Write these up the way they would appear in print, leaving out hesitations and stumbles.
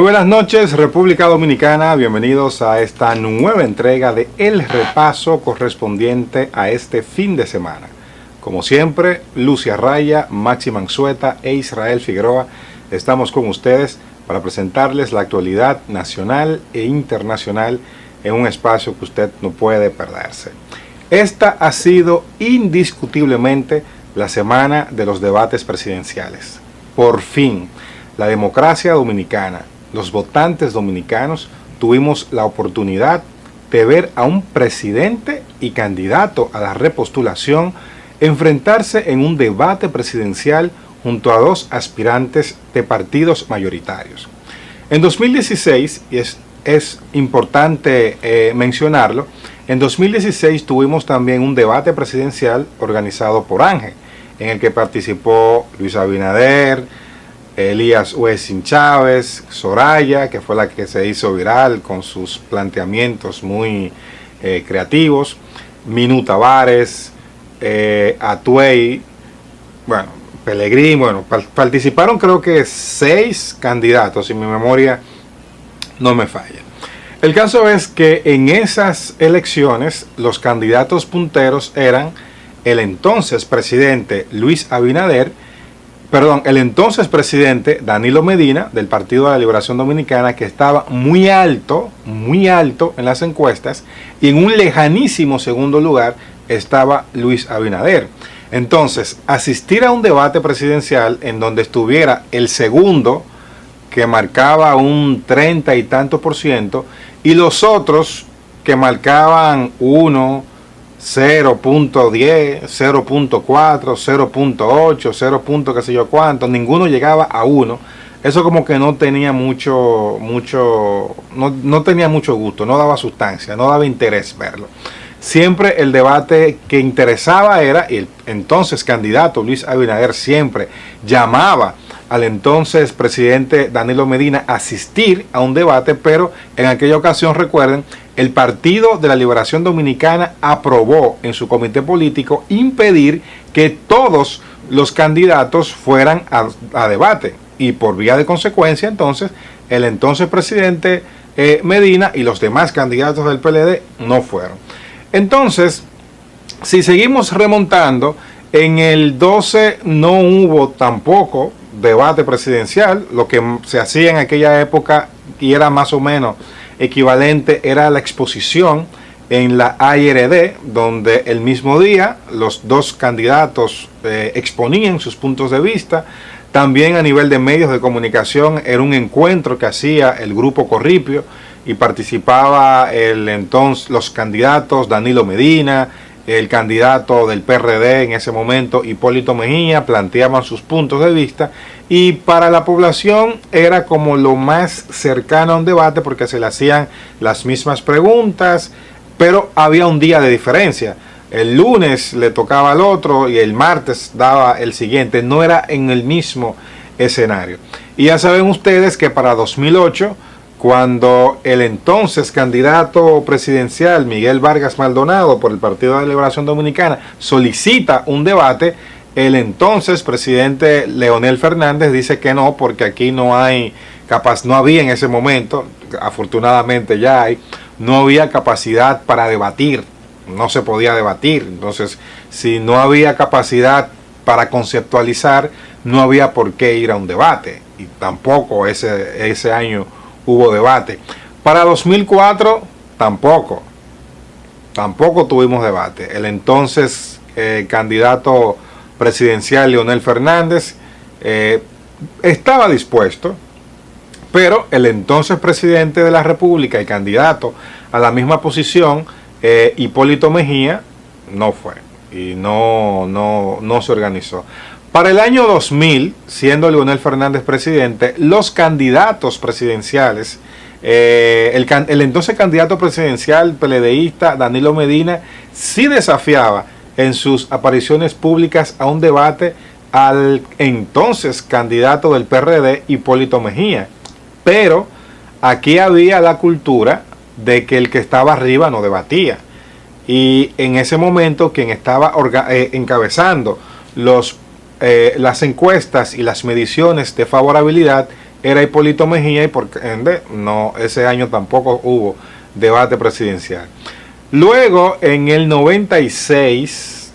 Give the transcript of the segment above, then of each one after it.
Muy buenas noches, República Dominicana. Bienvenidos a esta nueva entrega de El Repaso correspondiente a este fin de semana. Como siempre, Lucia Raya, Maxi Mansueta e Israel Figueroa estamos con ustedes para presentarles la actualidad nacional e internacional en un espacio que usted no puede perderse. Esta ha sido indiscutiblemente la semana de los debates presidenciales. Por fin, la democracia dominicana, los votantes dominicanos, tuvimos la oportunidad de ver a un presidente y candidato a la repostulación enfrentarse en un debate presidencial junto a dos aspirantes de partidos mayoritarios. En 2016, y es importante mencionarlo, en 2016 tuvimos también un debate presidencial organizado por Ángel, en el que participó Luis Abinader, Elías Huesin Chávez, Soraya, que fue la que se hizo viral con sus planteamientos muy creativos, Minú Tavares, Atuey, Pelegrín, participaron creo que 6 candidatos, si mi memoria no me falla. El caso es que en esas elecciones los candidatos punteros eran el entonces presidente el entonces presidente Danilo Medina del Partido de la Liberación Dominicana, que estaba muy alto en las encuestas, y en un lejanísimo segundo lugar estaba Luis Abinader. Entonces, asistir a un debate presidencial en donde estuviera el segundo, que marcaba un 30 y tanto %, y los otros que marcaban 1, 0.10, 0.4, 0.8, 0. Qué sé yo cuánto, ninguno llegaba a 1. Eso como que no tenía mucho gusto, no daba sustancia, no daba interés verlo. Siempre el debate que interesaba era, y el entonces candidato Luis Abinader siempre llamaba al entonces presidente Danilo Medina a asistir a un debate, pero en aquella ocasión, recuerden, el Partido de la Liberación Dominicana aprobó en su comité político impedir que todos los candidatos fueran a debate, y por vía de consecuencia entonces el entonces presidente Medina y los demás candidatos del PLD no fueron. Entonces, si seguimos remontando, en el 12 no hubo tampoco debate presidencial. Lo que se hacía en aquella época, y era más o menos equivalente, era la exposición en la ARD, donde el mismo día los dos candidatos exponían sus puntos de vista. También a nivel de medios de comunicación era un encuentro que hacía el Grupo Corripio, y participaba los candidatos Danilo Medina, el candidato del PRD en ese momento, Hipólito Mejía, planteaban sus puntos de vista, y para la población era como lo más cercano a un debate, porque se le hacían las mismas preguntas, pero había un día de diferencia. El lunes le tocaba al otro y el martes daba el siguiente, no era en el mismo escenario. Y ya saben ustedes que para 2008, cuando el entonces candidato presidencial Miguel Vargas Maldonado por el Partido de la Liberación Dominicana solicita un debate, el entonces presidente Leonel Fernández dice que no, porque aquí no había en ese momento, afortunadamente ya no había capacidad para debatir, no se podía debatir. Entonces, si no había capacidad para conceptualizar, no había por qué ir a un debate, y tampoco ese año hubo debate. Para 2004 tampoco tuvimos debate. El entonces candidato presidencial Leonel Fernández estaba dispuesto, pero el entonces presidente de la República y candidato a la misma posición, Hipólito Mejía, no fue y no se organizó. Para el año 2000, siendo Leonel Fernández presidente, los candidatos presidenciales, el entonces candidato presidencial PLDista Danilo Medina sí desafiaba en sus apariciones públicas a un debate al entonces candidato del PRD, Hipólito Mejía. Pero aquí había la cultura de que el que estaba arriba no debatía. Y en ese momento quien estaba encabezando las encuestas y las mediciones de favorabilidad era Hipólito Mejía y por ende no, ese año tampoco hubo debate presidencial. Luego, en el 96,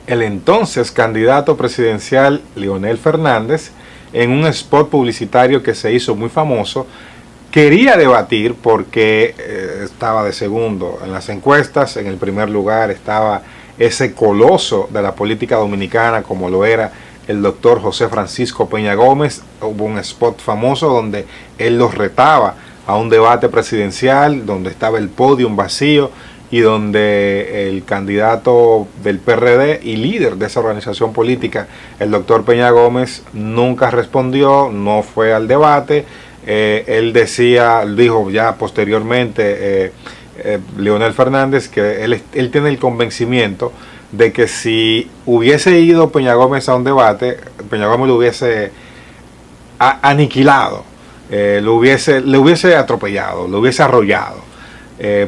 el entonces candidato presidencial Leonel Fernández, en un spot publicitario que se hizo muy famoso, quería debatir porque estaba de segundo en las encuestas. En el primer lugar estaba ese coloso de la política dominicana como lo era el doctor José Francisco Peña Gómez. Hubo un spot famoso donde él los retaba a un debate presidencial, donde estaba el podium vacío y donde el candidato del PRD y líder de esa organización política, el doctor Peña Gómez, nunca respondió, no fue al debate. Él dijo ya posteriormente, Leonel Fernández, que él tiene el convencimiento de que si hubiese ido Peña Gómez a un debate, Peña Gómez lo hubiese aniquilado, le hubiese atropellado, lo hubiese arrollado,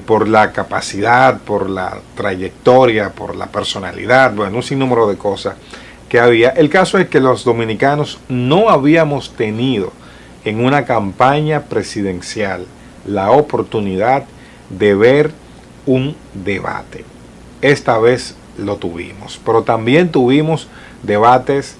por la capacidad, por la trayectoria, por la personalidad, bueno, un sinnúmero de cosas que había. El caso es que los dominicanos no habíamos tenido en una campaña presidencial la oportunidad de ver un debate. Esta vez lo tuvimos, pero también tuvimos debates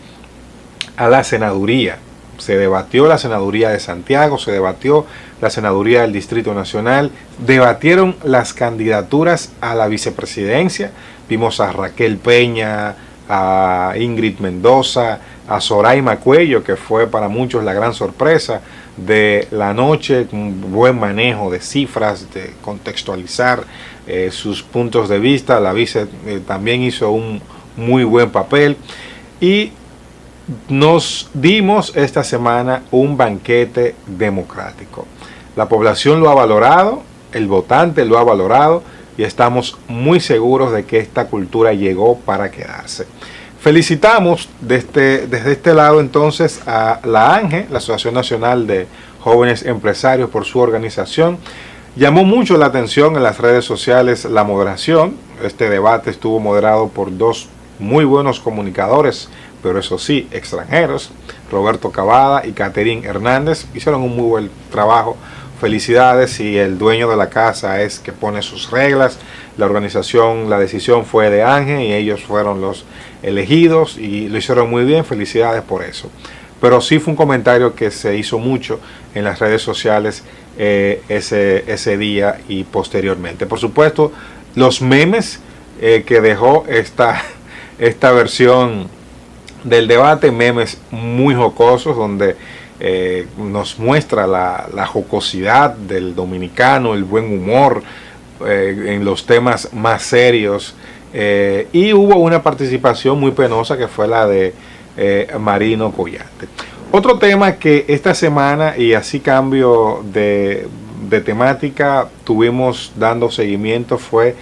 a la senaduría. Se debatió la senaduría de Santiago, se debatió la senaduría del Distrito Nacional, debatieron las candidaturas a la vicepresidencia. Vimos a Raquel Peña, a Ingrid Mendoza, a Zoraima Cuello, que fue para muchos la gran sorpresa de la noche, un buen manejo de cifras, de contextualizar sus puntos de vista. La vice también hizo un muy buen papel y nos dimos esta semana un banquete democrático. La población lo ha valorado, el votante lo ha valorado y estamos muy seguros de que esta cultura llegó para quedarse. Felicitamos desde este lado entonces a la ANGE, la Asociación Nacional de Jóvenes Empresarios, por su organización. Llamó mucho la atención en las redes sociales la moderación. Este debate estuvo moderado por dos muy buenos comunicadores, pero eso sí, extranjeros, Roberto Cavada y Catherine Hernández. Hicieron un muy buen trabajo. Felicidades, y el dueño de la casa es que pone sus reglas. La organización, la decisión fue de ANGE y ellos fueron los elegidos y lo hicieron muy bien. Felicidades por eso. Pero sí fue un comentario que se hizo mucho en las redes sociales ese día y posteriormente. Por supuesto, los memes que dejó esta versión del debate, memes muy jocosos donde nos muestra la jocosidad del dominicano, el buen humor en los temas más serios, y hubo una participación muy penosa que fue la de Marino Collante. Otro tema que esta semana, y así cambio de temática, tuvimos dando seguimiento fue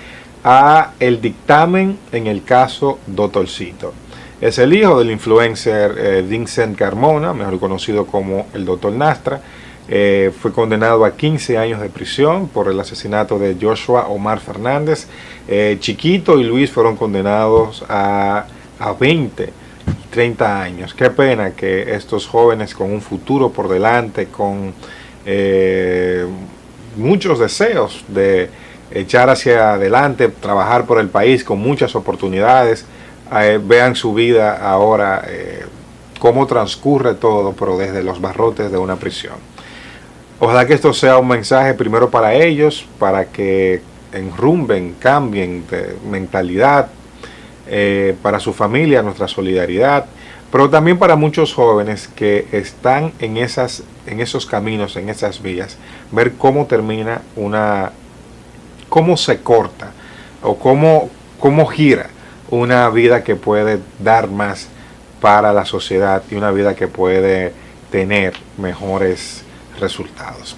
a el dictamen en el caso Doctorcito. Es el hijo del influencer Vincent Carmona, mejor conocido como el Dr. Nastra. Fue condenado a 15 años de prisión por el asesinato de Joshua Omar Fernández. Chiquito y Luis fueron condenados a 20 y 30 años. Qué pena que estos jóvenes con un futuro por delante, con muchos deseos de echar hacia adelante, trabajar por el país con muchas oportunidades, vean su vida ahora, cómo transcurre todo, pero desde los barrotes de una prisión. Ojalá que esto sea un mensaje primero para ellos, para que enrumben, cambien de mentalidad, para su familia, nuestra solidaridad, pero también para muchos jóvenes que están en esos caminos, en esas vías, ver cómo termina cómo se corta o cómo gira una vida que puede dar más para la sociedad y una vida que puede tener mejores resultados.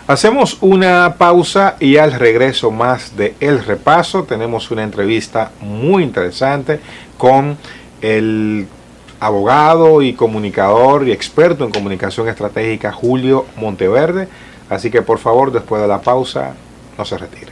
Hacemos una pausa y al regreso más de El Repaso tenemos una entrevista muy interesante con el abogado y comunicador y experto en comunicación estratégica Julio Monteverde. Así que por favor, después de la pausa, no se retire.